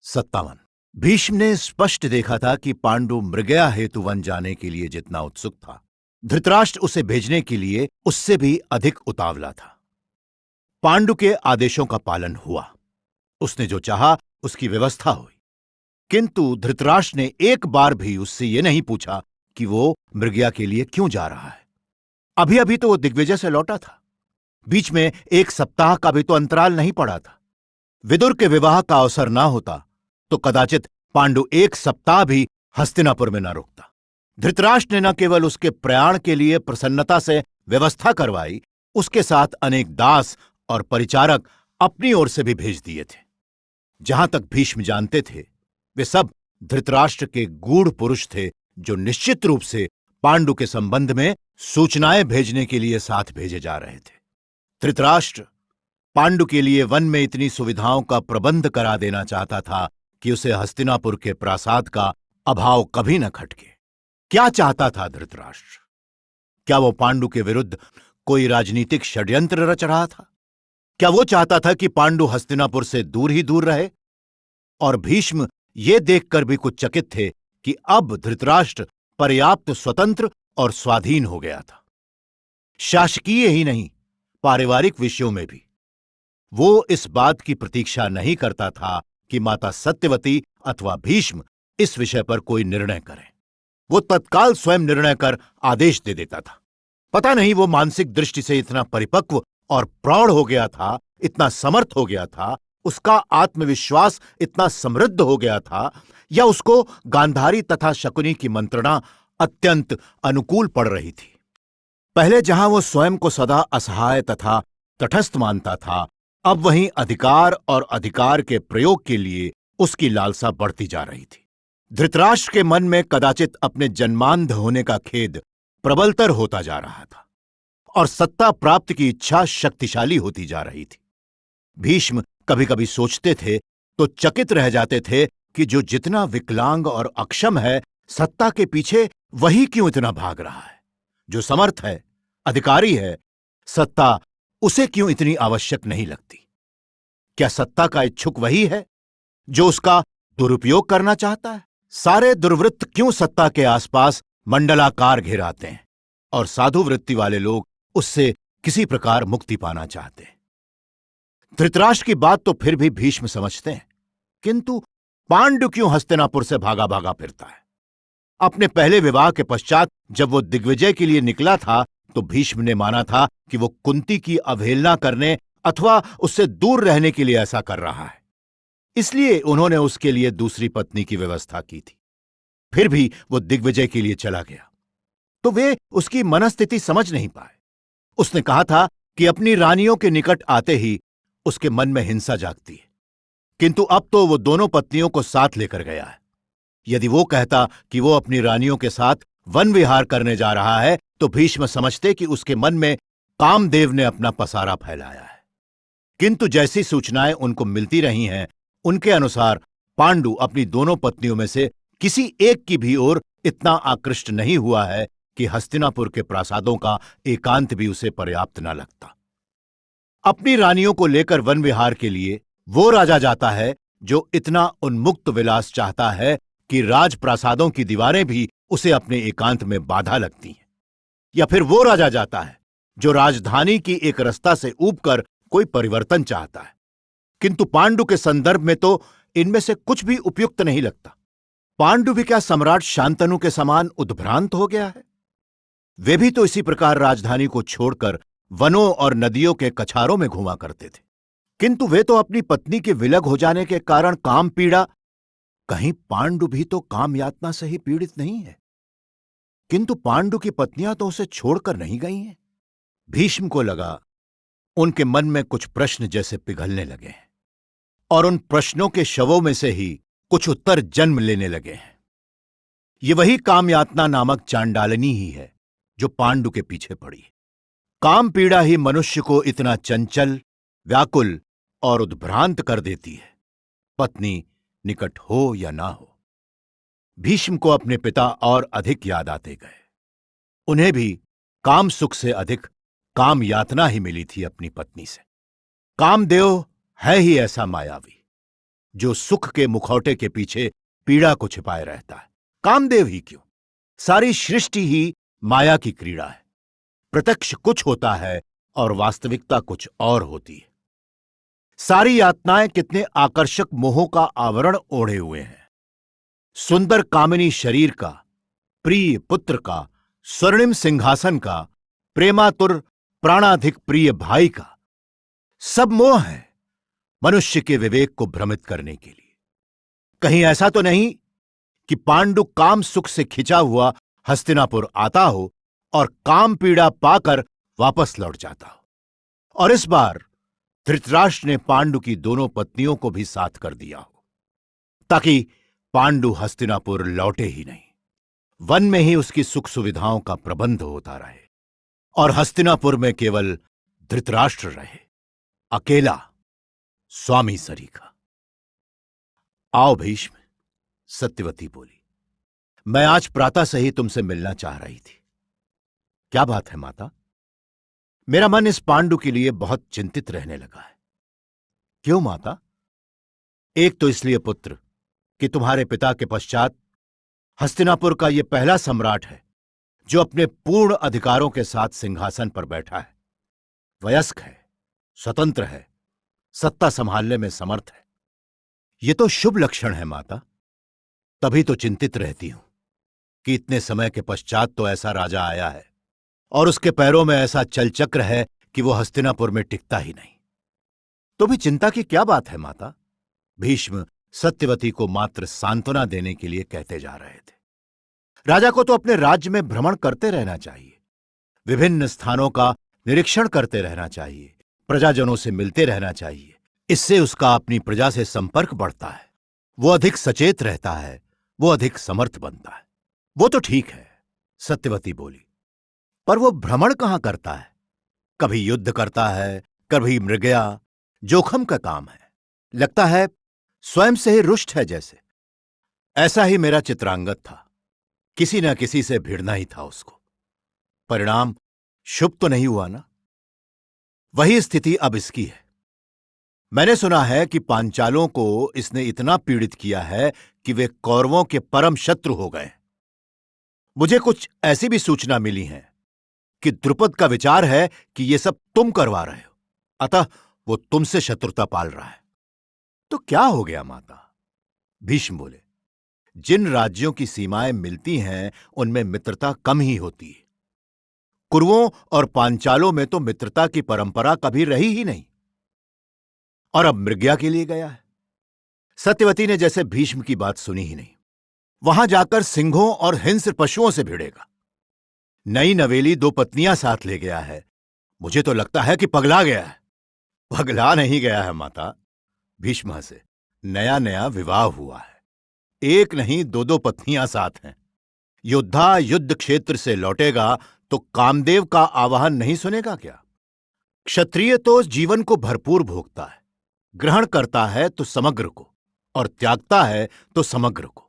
57। भीष्म ने स्पष्ट देखा था कि पांडु मृगया हेतु वन जाने के लिए जितना उत्सुक था, धृतराष्ट्र उसे भेजने के लिए उससे भी अधिक उतावला था। पांडु के आदेशों का पालन हुआ। उसने जो चाहा उसकी व्यवस्था हुई। किंतु धृतराष्ट्र ने एक बार भी उससे यह नहीं पूछा कि वो मृगया के लिए क्यों जा रहा है। अभी अभी तो वो दिग्विजय से लौटा था। बीच में एक सप्ताह का भी तो अंतराल नहीं पड़ा था। विदुर के विवाह का अवसर ना होता तो कदाचित पांडु एक सप्ताह भी हस्तिनापुर में न रुकता। धृतराष्ट्र ने न केवल उसके प्रयाण के लिए प्रसन्नता से व्यवस्था करवाई, उसके साथ अनेक दास और परिचारक अपनी ओर से भी भेज दिए थे। जहां तक भीष्म जानते थे, वे सब धृतराष्ट्र के गूढ़ पुरुष थे जो निश्चित रूप से पांडु के संबंध में सूचनाएं भेजने के लिए साथ भेजे जा रहे थे। धृतराष्ट्र पांडु के लिए वन में इतनी सुविधाओं का प्रबंध करा देना चाहता था कि उसे हस्तिनापुर के प्रासाद का अभाव कभी न खटके। क्या चाहता था धृतराष्ट्र? क्या वो पांडु के विरुद्ध कोई राजनीतिक षड्यंत्र रच रहा था? क्या वो चाहता था कि पांडु हस्तिनापुर से दूर ही दूर रहे? और भीष्म ये देखकर भी कुछ चकित थे कि अब धृतराष्ट्र पर्याप्त स्वतंत्र और स्वाधीन हो गया था। शासकीय ही नहीं, पारिवारिक विषयों में भी। वो इस बात की प्रतीक्षा नहीं करता था कि माता सत्यवती अथवा भीष्म इस विषय पर कोई निर्णय करें। वो तत्काल स्वयं निर्णय कर आदेश दे देता था। पता नहीं वो मानसिक दृष्टि से इतना परिपक्व और प्रौढ़ हो गया था, इतना समर्थ हो गया था, उसका आत्मविश्वास इतना समृद्ध हो गया था, या उसको गांधारी तथा शकुनी की मंत्रणा अत्यंत अनुकूल पड़ रही थी। पहले जहां वो स्वयं को सदा असहाय तथा तटस्थ मानता था, अब वहीं अधिकार और अधिकार के प्रयोग के लिए उसकी लालसा बढ़ती जा रही थी। धृतराष्ट्र के मन में कदाचित अपने जन्मांध होने का खेद प्रबलतर होता जा रहा था और सत्ता प्राप्ति की इच्छा शक्तिशाली होती जा रही थी। भीष्म कभी कभी सोचते थे तो चकित रह जाते थे कि जो जितना विकलांग और अक्षम है, सत्ता के पीछे वही क्यों इतना भाग रहा है। जो समर्थ है, अधिकारी है, सत्ता उसे क्यों इतनी आवश्यक नहीं लगती। क्या सत्ता का इच्छुक वही है जो उसका दुरुपयोग करना चाहता है? सारे दुर्वृत्त क्यों सत्ता के आसपास मंडलाकार घेराते हैं और साधु वृत्ति वाले लोग उससे किसी प्रकार मुक्ति पाना चाहते हैं। धृतराष्ट्र की बात तो फिर भी भीष्म समझते हैं, किंतु पांडु क्यों हस्तिनापुर से भागा भागा फिरता है? अपने पहले विवाह के पश्चात जब वो दिग्विजय के लिए निकला था तो भीष्म ने माना था कि वो कुंती की अवहेलना करने अथवा उससे दूर रहने के लिए ऐसा कर रहा है। इसलिए उन्होंने उसके लिए दूसरी पत्नी की व्यवस्था की थी। फिर भी वो दिग्विजय के लिए चला गया तो वे उसकी मनस्थिति समझ नहीं पाए। उसने कहा था कि अपनी रानियों के निकट आते ही उसके मन में हिंसा जागती है, किंतु अब तो वो दोनों पत्नियों को साथ लेकर गया है। यदि वो कहता कि वो अपनी रानियों के साथ वन विहार करने जा रहा है तो भीष्म समझते कि उसके मन में कामदेव ने अपना पसारा फैलाया है। किंतु जैसी सूचनाएं उनको मिलती रही हैं, उनके अनुसार पांडु अपनी दोनों पत्नियों में से किसी एक की भी ओर इतना आकृष्ट नहीं हुआ है कि हस्तिनापुर के प्रासादों का एकांत भी उसे पर्याप्त न लगता। अपनी रानियों को लेकर वन विहार के लिए वो राजा जाता है जो इतना उन्मुक्त विलास चाहता है कि राजप्रासादों की दीवारें भी उसे अपने एकांत में बाधा लगती हैं। या फिर वो राजा जाता है जो राजधानी की एक रस्ता से ऊबकर कोई परिवर्तन चाहता है। किंतु पांडु के संदर्भ में तो इनमें से कुछ भी उपयुक्त नहीं लगता। पांडु भी क्या सम्राट शांतनु के समान उद्भ्रांत हो गया है? वे भी तो इसी प्रकार राजधानी को छोड़कर वनों और नदियों के कछारों में घुमा करते थे। किंतु वे तो अपनी पत्नी के विलग हो जाने के कारण काम पीड़ा, कहीं पांडु भी तो काम यातना से ही पीड़ित नहीं है? किंतु पांडु की पत्नियां तो उसे छोड़कर नहीं गई हैं। भीष्म को लगा उनके मन में कुछ प्रश्न जैसे पिघलने लगे हैं और उन प्रश्नों के शवों में से ही कुछ उत्तर जन्म लेने लगे हैं। ये वही काम यातना नामक चांडालिनी ही है जो पांडु के पीछे पड़ी। काम पीड़ा ही मनुष्य को इतना चंचल, व्याकुल और उद्भ्रांत कर देती है, पत्नी निकट हो या ना हो। भीष्म को अपने पिता और अधिक याद आते गए। उन्हें भी काम सुख से अधिक काम यातना ही मिली थी अपनी पत्नी से। कामदेव है ही ऐसा मायावी। जो सुख के मुखौटे के पीछे पीड़ा को छिपाए रहता है। कामदेव ही क्यों, सारी सृष्टि ही माया की क्रीड़ा है। प्रत्यक्ष कुछ होता है और वास्तविकता कुछ और होती है। सारी यातनाएं कितने आकर्षक मोहों का आवरण ओढ़े हुए हैं। सुंदर कामिनी शरीर का, प्रिय पुत्र का, स्वर्णिम सिंहासन का, प्रेमातुर प्राणाधिक प्रिय भाई का, सब मोह है मनुष्य के विवेक को भ्रमित करने के लिए। कहीं ऐसा तो नहीं कि पांडु काम सुख से खिंचा हुआ हस्तिनापुर आता हो और काम पीड़ा पाकर वापस लौट जाता हो। और इस बार धृतराष्ट्र ने पांडु की दोनों पत्नियों को भी साथ कर दिया हो, ताकि पांडु हस्तिनापुर लौटे ही नहीं, वन में ही उसकी सुख सुविधाओं का प्रबंध होता रहे और हस्तिनापुर में केवल धृतराष्ट्र रहे, अकेला, स्वामी सरीखा। आओ भीष्म, सत्यवती बोली, मैं आज प्रातः से ही तुमसे मिलना चाह रही थी। क्या बात है माता? मेरा मन इस पांडु के लिए बहुत चिंतित रहने लगा है। क्यों माता? एक तो इसलिए पुत्र कि तुम्हारे पिता के पश्चात हस्तिनापुर का यह पहला सम्राट है जो अपने पूर्ण अधिकारों के साथ सिंहासन पर बैठा है। वयस्क है, स्वतंत्र है, सत्ता संभालने में समर्थ है। यह तो शुभ लक्षण है माता। तभी तो चिंतित रहती हूं कि इतने समय के पश्चात तो ऐसा राजा आया है और उसके पैरों में ऐसा चलचक्र है कि वो हस्तिनापुर में टिकता ही नहीं। तो भी चिंता की क्या बात है माता? भीष्म सत्यवती को मात्र सांत्वना देने के लिए कहते जा रहे थे। राजा को तो अपने राज्य में भ्रमण करते रहना चाहिए, विभिन्न स्थानों का निरीक्षण करते रहना चाहिए, प्रजाजनों से मिलते रहना चाहिए। इससे उसका अपनी प्रजा से संपर्क बढ़ता है, वो अधिक सचेत रहता है, वो अधिक समर्थ बनता है। वो तो ठीक है, सत्यवती बोली, पर वो भ्रमण कहां करता है? कभी युद्ध करता है, कभी मृगया। जोखम का काम है, लगता है स्वयं से ही रुष्ट है जैसे। ऐसा ही मेरा चित्रांगद था, किसी न किसी से भिड़ना ही था उसको। परिणाम शुभ तो नहीं हुआ ना। वही स्थिति अब इसकी है। मैंने सुना है कि पांचालों को इसने इतना पीड़ित किया है कि वे कौरवों के परम शत्रु हो गए। मुझे कुछ ऐसी भी सूचना मिली है कि द्रुपद का विचार है कि ये सब तुम करवा रहे हो, अतः वो तुमसे शत्रुता पाल रहा है। तो क्या हो गया माता? भीष्म बोले, जिन राज्यों की सीमाएं मिलती हैं उनमें मित्रता कम ही होती है। कुरुओं और पांचालों में तो मित्रता की परंपरा कभी रही ही नहीं, और अब मृगया के लिए गया है। सत्यवती ने जैसे भीष्म की बात सुनी ही नहीं। वहां जाकर सिंहों और हिंस्र पशुओं से भिड़ेगा। नई नवेली 2 पत्नियां साथ ले गया है। मुझे तो लगता है कि पगला गया है। पगला नहीं गया है माता, भीष्म हंसे। नया नया विवाह हुआ है, एक नहीं 2-2 पत्नियां साथ हैं। योद्धा युद्ध क्षेत्र से लौटेगा तो कामदेव का आवाहन नहीं सुनेगा क्या? क्षत्रिय तो जीवन को भरपूर भोगता है, ग्रहण करता है तो समग्र को और त्यागता है तो समग्र को।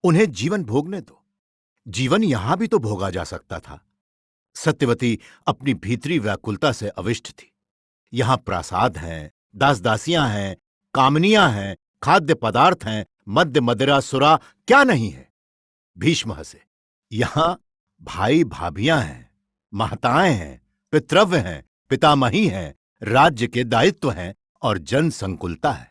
उन्हें जीवन भोगने दो। जीवन यहां भी तो भोगा जा सकता था। सत्यवती अपनी भीतरी व्याकुलता से अविष्ट थी। यहां प्रासाद हैं, दास दासियां हैं, कामनियां हैं, खाद्य पदार्थ हैं, मद्य मदिरा सुरा क्या नहीं है? भीष्म हंसे। यहां भाई भाभियां हैं, महताएं हैं, पितृव्य हैं, पितामही हैं, राज्य के दायित्व हैं और जन संकुलता है।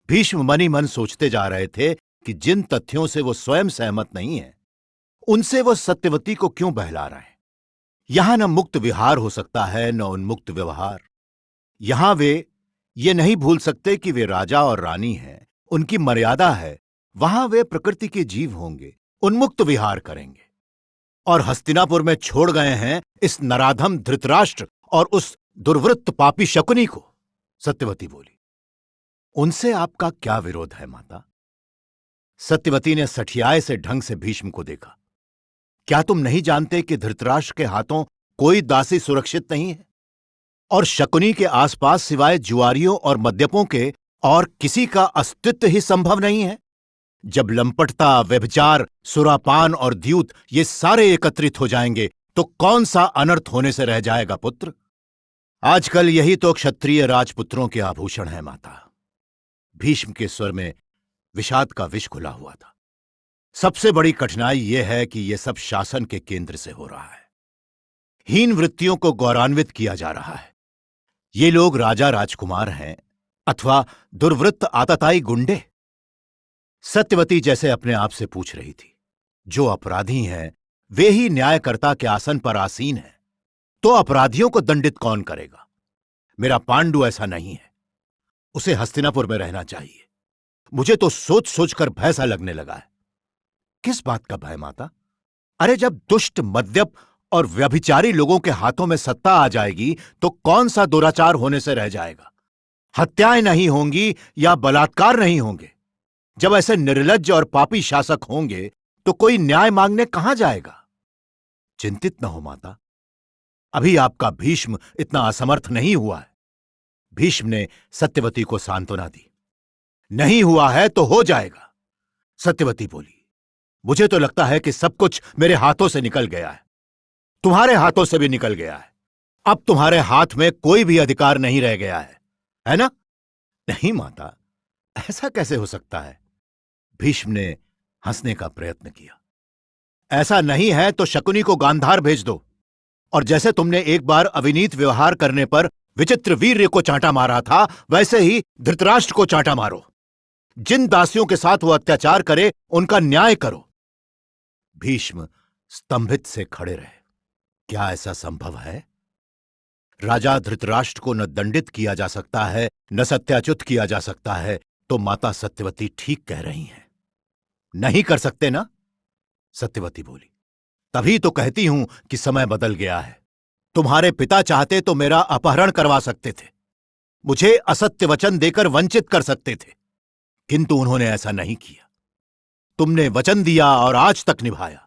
भीष्म मनी मन सोचते जा रहे थे कि जिन तथ्यों से वो स्वयं सहमत नहीं है, उनसे वो सत्यवती को क्यों बहला रहे हैं। यहां न मुक्त विहार हो सकता है न उन्मुक्त व्यवहार। यहां वे ये नहीं भूल सकते कि वे राजा और रानी हैं, उनकी मर्यादा है। वहां वे प्रकृति के जीव होंगे, उन्मुक्त विहार करेंगे। और हस्तिनापुर में छोड़ गए हैं इस नराधम धृतराष्ट्र और उस दुर्वृत्त पापी शकुनी को। सत्यवती बोली, उनसे आपका क्या विरोध है माता? सत्यवती ने सठियाए से ढंग से भीष्म को देखा। क्या तुम नहीं जानते कि धृतराष्ट्र के हाथों कोई दासी सुरक्षित नहीं है और शकुनी के आसपास सिवाय जुआरियों और मद्यपों के और किसी का अस्तित्व ही संभव नहीं है? जब लंपटता, व्यभिचार, सुरापान और द्यूत ये सारे एकत्रित हो जाएंगे तो कौन सा अनर्थ होने से रह जाएगा पुत्र? आजकल यही तो क्षत्रिय राजपुत्रों के आभूषण है माता। भीष्म के स्वर में विषाद का विष घुला हुआ था। सबसे बड़ी कठिनाई यह है कि यह सब शासन के केंद्र से हो रहा है। हीन वृत्तियों को गौरवान्वित किया जा रहा है। ये लोग राजा राजकुमार हैं अथवा दुर्वृत्त आतताई गुंडे? सत्यवती जैसे अपने आप से पूछ रही थी। जो अपराधी हैं वे ही न्यायकर्ता के आसन पर आसीन हैं, तो अपराधियों को दंडित कौन करेगा? मेरा पांडु ऐसा नहीं है। उसे हस्तिनापुर में रहना चाहिए। मुझे तो सोच सोचकर भय सा लगने लगा है। किस बात का भय माता? अरे जब दुष्ट, मद्यप और व्यभिचारी लोगों के हाथों में सत्ता आ जाएगी तो कौन सा दुराचार होने से रह जाएगा? हत्याएं नहीं होंगी या बलात्कार नहीं होंगे। जब ऐसे निर्लज्ज और पापी शासक होंगे तो कोई न्याय मांगने कहां जाएगा? चिंतित न हो माता, अभी आपका भीष्म इतना असमर्थ नहीं हुआ है। भीष्म ने सत्यवती को सांत्वना दी। नहीं हुआ है तो हो जाएगा। सत्यवती बोली, मुझे तो लगता है कि सब कुछ मेरे हाथों से निकल गया है। तुम्हारे हाथों से भी निकल गया है। अब तुम्हारे हाथ में कोई भी अधिकार नहीं रह गया है ना? नहीं माता, ऐसा कैसे हो सकता है? भीष्म ने हंसने का प्रयत्न किया। ऐसा नहीं है तो शकुनी को गांधार भेज दो, और जैसे तुमने एक बार अविनीत व्यवहार करने पर विचित्र वीर्य को चांटा मारा था, वैसे ही धृतराष्ट्र को चांटा मारो। जिन दासियों के साथ वो अत्याचार करे उनका न्याय करो। भीष्म स्तंभित से खड़े रहे। क्या ऐसा संभव है? राजा धृतराष्ट्र को न दंडित किया जा सकता है, न सत्याच्युत किया जा सकता है, तो माता सत्यवती ठीक कह रही हैं। नहीं कर सकते ना? सत्यवती बोली। तभी तो कहती हूं कि समय बदल गया है। तुम्हारे पिता चाहते तो मेरा अपहरण करवा सकते थे, मुझे असत्य वचन देकर वंचित कर सकते थे, किंतु उन्होंने ऐसा नहीं किया। तुमने वचन दिया और आज तक निभाया।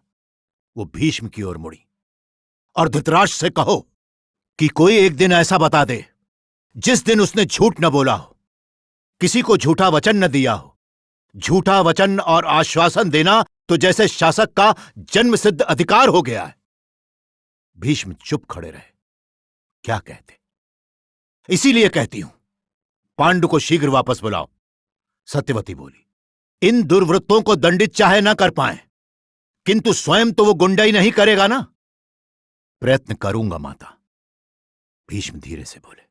वो भीष्म की ओर मुड़ी। और धृतराष्ट्र से कहो कि कोई एक दिन ऐसा बता दे जिस दिन उसने झूठ न बोला हो, किसी को झूठा वचन न दिया हो। झूठा वचन और आश्वासन देना तो जैसे शासक का जन्मसिद्ध अधिकार हो गया है। भीष्म चुप खड़े रहे। क्या कहते? इसीलिए कहती हूं, पांडु को शीघ्र वापस बुलाओ। सत्यवती बोली। इन दुर्वृत्तों को दंडित चाहे ना कर पाए, किंतु स्वयं तो वो गुंडाई नहीं करेगा ना? प्रयत्न करूंगा माता, भीष्म धीरे से बोले।